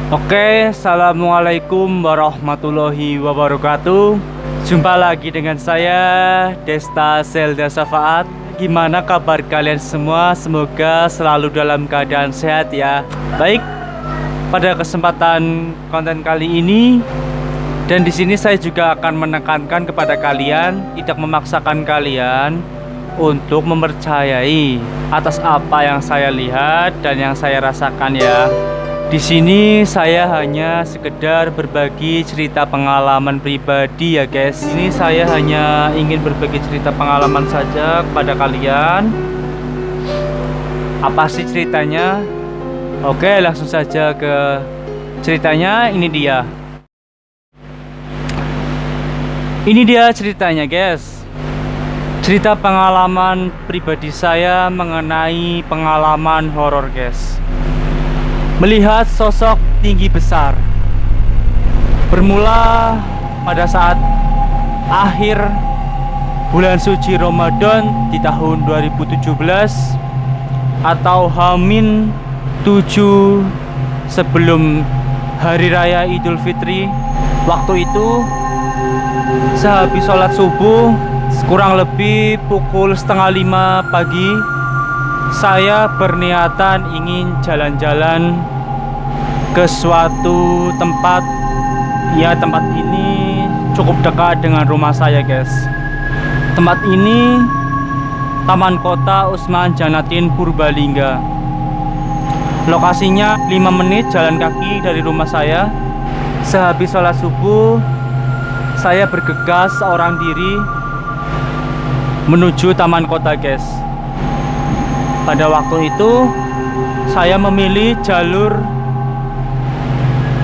Oke, assalamualaikum warahmatullahi wabarakatuh. Jumpa lagi dengan saya, Desta Zelda Safaat. Gimana kabar kalian semua? Semoga selalu dalam keadaan sehat ya. Baik, pada kesempatan konten kali ini dan di sini saya juga akan menekankan kepada kalian, tidak memaksakan kalian untuk mempercayai atas apa yang saya lihat dan yang saya rasakan ya. Di sini saya hanya sekedar berbagi cerita pengalaman pribadi ya guys. Ini saya hanya ingin berbagi cerita pengalaman saja kepada kalian. Apa sih ceritanya? Oke, langsung saja ke ceritanya. Ini dia ceritanya guys. Cerita pengalaman pribadi saya mengenai pengalaman horor guys. Melihat sosok tinggi besar. Bermula pada saat akhir bulan suci Ramadan di tahun 2017 atau H-7 sebelum Hari Raya Idul Fitri. Waktu itu sehabis sholat subuh, kurang lebih pukul 4:30 pagi, saya berniatan ingin jalan-jalan ke suatu tempat. Ya, tempat ini cukup dekat dengan rumah saya guys. Tempat ini Taman Kota Usman Janatin Purbalingga. Lokasinya 5 menit jalan kaki dari rumah saya. Sehabis sholat subuh, saya bergegas seorang diri menuju Taman Kota guys. Pada waktu itu saya memilih jalur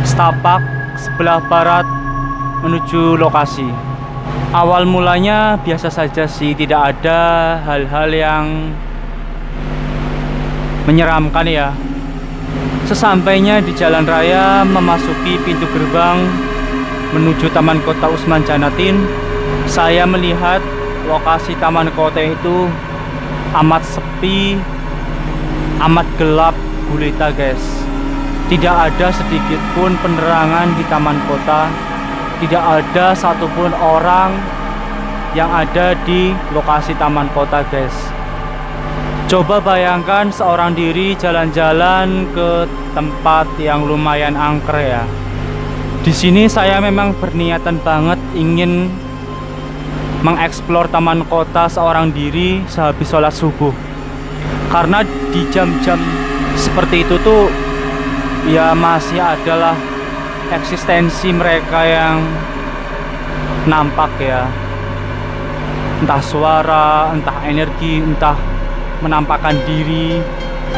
setapak sebelah barat menuju lokasi. Awal mulanya biasa saja sih, tidak ada hal-hal yang menyeramkan ya. Sesampainya di jalan raya memasuki pintu gerbang menuju Taman Kota Usman Janatin, saya melihat lokasi Taman Kota itu amat sepi, amat gelap gulita guys. Tidak ada sedikit pun penerangan di Taman Kota. Tidak ada satupun orang yang ada di lokasi Taman Kota guys. Coba bayangkan seorang diri jalan-jalan ke tempat yang lumayan angker ya. Di sini saya memang berniatan banget ingin mengeksplor Taman Kota seorang diri sehabis sholat subuh. Karena di jam-jam seperti itu tuh ya masih adalah eksistensi mereka yang nampak ya. Entah suara, entah energi, entah menampakkan diri.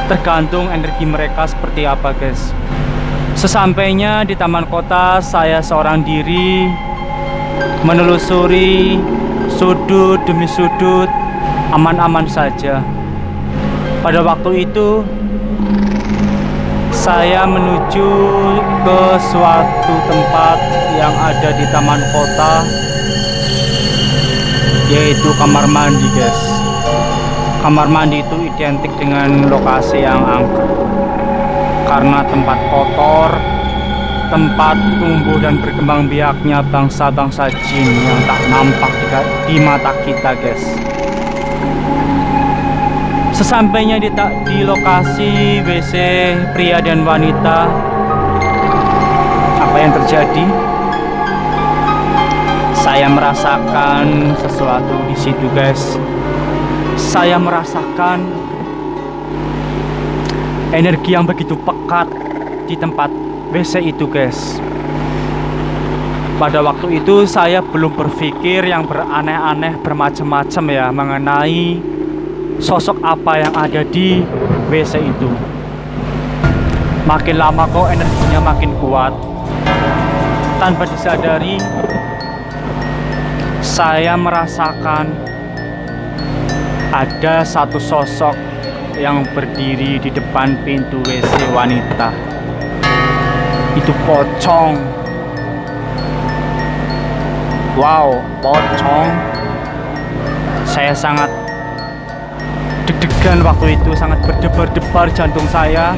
Tergantung energi mereka seperti apa guys. Sesampainya di Taman Kota, saya seorang diri menelusuri sudut demi sudut, aman-aman saja. Pada waktu itu saya menuju ke suatu tempat yang ada di Taman Kota, yaitu kamar mandi guys. Kamar mandi itu identik dengan lokasi yang angker karena tempat kotor, tempat tumbuh dan berkembang biaknya bangsa-bangsa jin yang tak nampak di mata kita guys. Sesampainya di lokasi WC pria dan wanita, apa yang terjadi? Saya merasakan sesuatu di situ guys. Saya merasakan energi yang begitu pekat di tempat WC itu guys. Pada waktu itu saya belum berpikir yang beraneh-aneh bermacam-macam ya mengenai sosok apa yang ada di WC itu. Makin lama kok energinya makin kuat. Tanpa disadari, saya merasakan ada satu sosok yang berdiri di depan pintu WC wanita. Itu pocong. Wow, pocong. Saya sangat deg-degan waktu itu, sangat berdebar-debar jantung saya.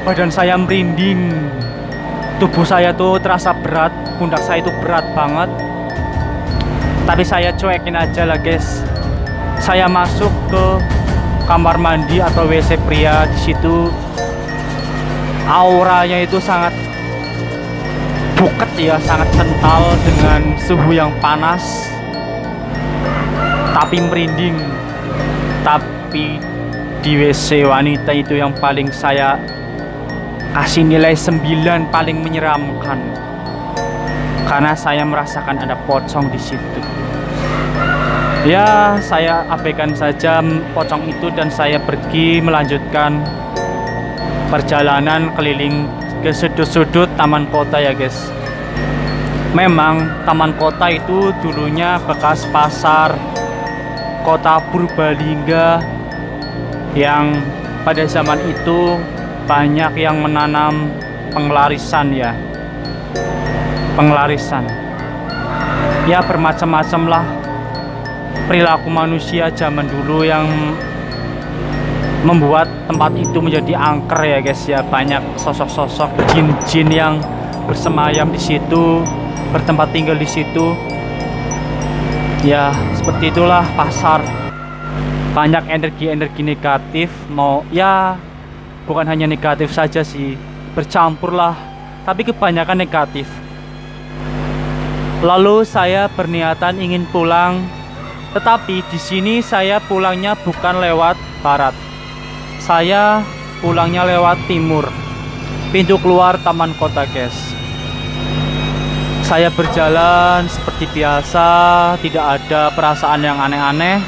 Badan saya merinding. Tubuh saya tuh terasa berat, pundak saya itu berat banget. Tapi saya cuekin aja lah guys. Saya masuk ke kamar mandi atau WC pria. Di situ auranya itu sangat buket ya, sangat kental dengan suhu yang panas. Tapi merinding. Tapi di WC wanita itu yang paling saya kasih nilai 9, paling menyeramkan. Karena saya merasakan ada pocong di situ. Ya, saya abaikan saja pocong itu dan saya pergi melanjutkan perjalanan keliling ke sudut-sudut taman kota ya guys. Memang taman kota itu dulunya bekas pasar kota Purbalingga yang pada zaman itu banyak yang menanam penglarisan ya. Penglarisan. Ya bermacam-macam lah perilaku manusia zaman dulu yang membuat tempat itu menjadi angker ya guys ya. Banyak sosok-sosok jin-jin yang bersemayam di situ, bertempat tinggal di situ. Ya seperti itulah pasar. Banyak energi-energi negatif, mau ya bukan hanya negatif saja sih, bercampur lah, tapi kebanyakan negatif. Lalu saya berniatan ingin pulang, tetapi di sini saya pulangnya bukan lewat barat. Saya pulangnya lewat timur, pintu keluar taman kota guys. Saya berjalan seperti biasa, tidak ada perasaan yang aneh-aneh.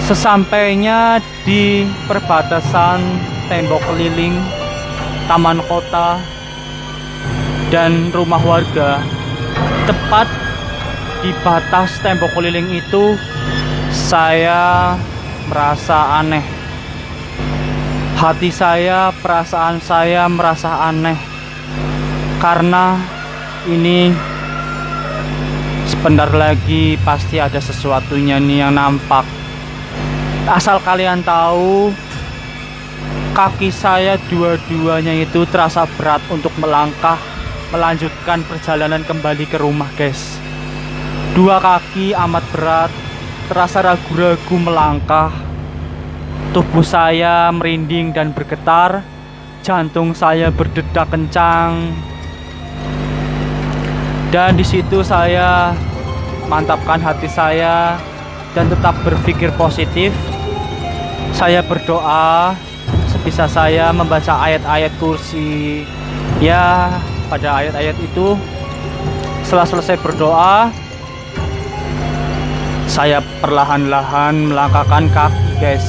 Sesampainya di perbatasan tembok keliling taman kota dan rumah warga, tepat di batas tembok keliling itu, saya merasa aneh. Hati saya, perasaan saya merasa aneh. Karena ini sebentar lagi pasti ada sesuatunya nih yang nampak. Asal kalian tahu, kaki saya dua-duanya itu terasa berat untuk melangkah, melanjutkan perjalanan kembali ke rumah guys. Dua kaki amat berat, terasa ragu-ragu melangkah. Tubuh saya merinding dan bergetar, jantung saya berdetak kencang. Dan di situ saya mantapkan hati saya dan tetap berpikir positif. Saya berdoa sebisa saya, membaca ayat-ayat kursi. Ya, pada ayat-ayat itu setelah selesai berdoa, saya perlahan-lahan melangkahkan kaki guys.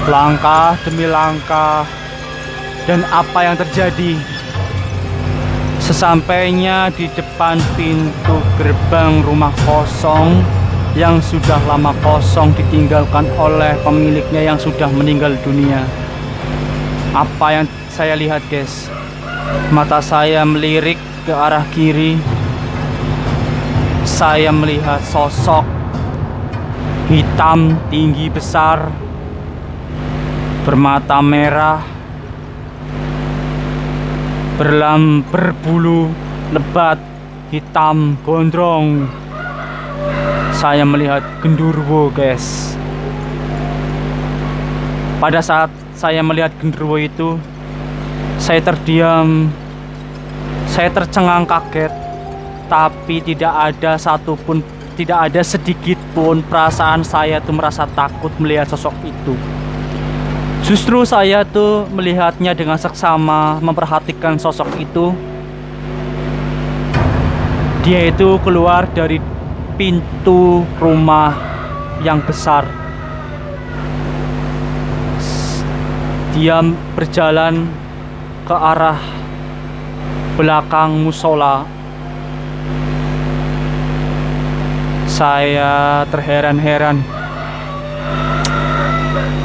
Langkah demi langkah. Dan apa yang terjadi? Sesampainya di depan pintu gerbang rumah kosong yang sudah lama kosong, ditinggalkan oleh pemiliknya yang sudah meninggal dunia. Apa yang saya lihat guys? Mata saya melirik ke arah kiri. Saya melihat sosok hitam tinggi besar, bermata merah, berbulu lebat, hitam, gondrong. Saya melihat genderuwo guys. Pada saat saya melihat genderuwo itu, saya terdiam, saya tercengang kaget. Tapi tidak ada satupun, tidak ada sedikit pun perasaan saya tuh merasa takut melihat sosok itu. Justru saya tuh melihatnya dengan seksama, memperhatikan sosok itu. Dia itu keluar dari pintu rumah yang besar. Dia berjalan ke arah belakang musola. Saya terheran-heran.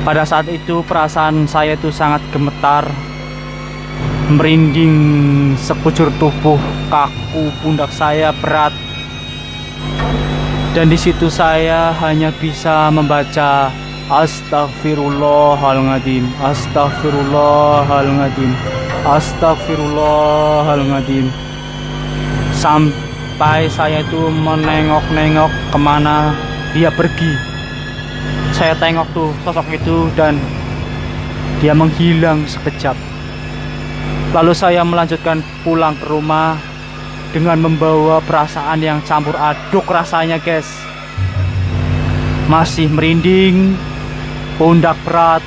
Pada saat itu perasaan saya itu sangat gemetar, merinding sekujur tubuh, kaku, pundak saya berat. Dan di situ saya hanya bisa membaca Astagfirullahaladzim, Astagfirullahaladzim, Astagfirullahaladzim. Sampai saya itu menengok-nengok kemana dia pergi. Saya tengok tuh sosok itu dan dia menghilang sekejap. Lalu saya melanjutkan pulang ke rumah dengan membawa perasaan yang campur aduk rasanya, guys. Masih merinding, pundak berat,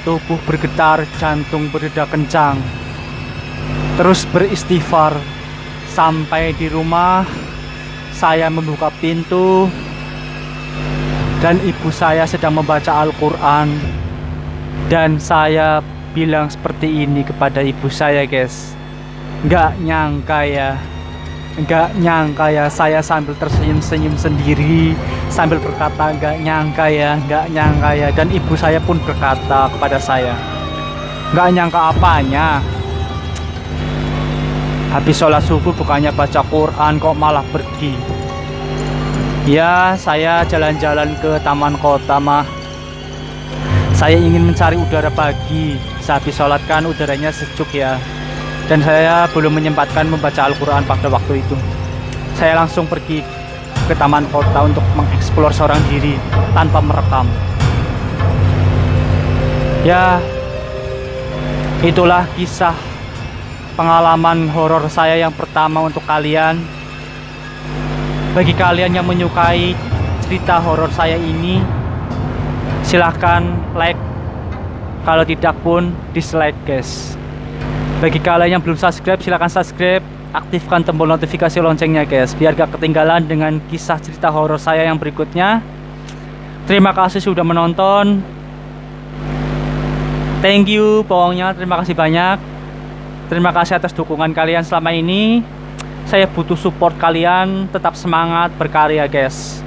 tubuh bergetar, jantung berdetak kencang. Terus beristighfar. Sampai di rumah, saya membuka pintu dan ibu saya sedang membaca Al-Quran. Dan saya bilang seperti ini kepada ibu saya, guys. Nggak nyangka ya, saya sambil tersenyum-senyum sendiri, sambil berkata nggak nyangka ya. Dan ibu saya pun berkata kepada saya, nggak nyangka apanya? Habis sholat subuh bukannya baca Quran kok malah pergi. Ya, saya jalan-jalan ke taman kota mah. Saya ingin mencari udara pagi. Sehabis sholat kan udaranya sejuk ya. Dan saya belum menyempatkan membaca Al-Quran pada waktu itu. Saya langsung pergi ke taman kota untuk mengeksplor seorang diri tanpa merekam. Ya, itulah kisah pengalaman horor saya yang pertama untuk kalian. Bagi kalian yang menyukai cerita horor saya ini, silahkan like. Kalau tidak pun dislike, guys. Bagi kalian yang belum subscribe, silahkan subscribe. Aktifkan tombol notifikasi loncengnya, guys, biar gak ketinggalan dengan kisah cerita horor saya yang berikutnya. Terima kasih sudah menonton. Thank you, pokoknya terima kasih banyak. Terima kasih atas dukungan kalian selama ini. Saya butuh support kalian, tetap semangat berkarya, guys.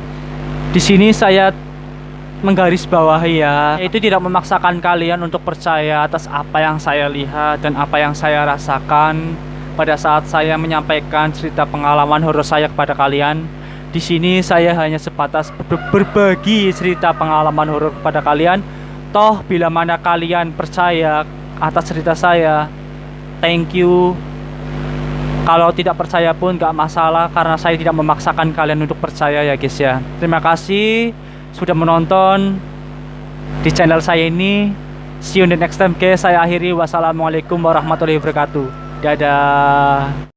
Di sini saya menggarisbawahi ya, itu tidak memaksakan kalian untuk percaya atas apa yang saya lihat dan apa yang saya rasakan pada saat saya menyampaikan cerita pengalaman horor saya kepada kalian. Di sini saya hanya sebatas berbagi cerita pengalaman horor kepada kalian. Toh bila mana kalian percaya atas cerita saya, thank you. Kalau tidak percaya pun gak masalah, karena saya tidak memaksakan kalian untuk percaya ya, guys ya. Terima kasih sudah menonton di channel saya ini. See you in the next time, guys. Saya akhiri. Wassalamualaikum warahmatullahi wabarakatuh. Dadah.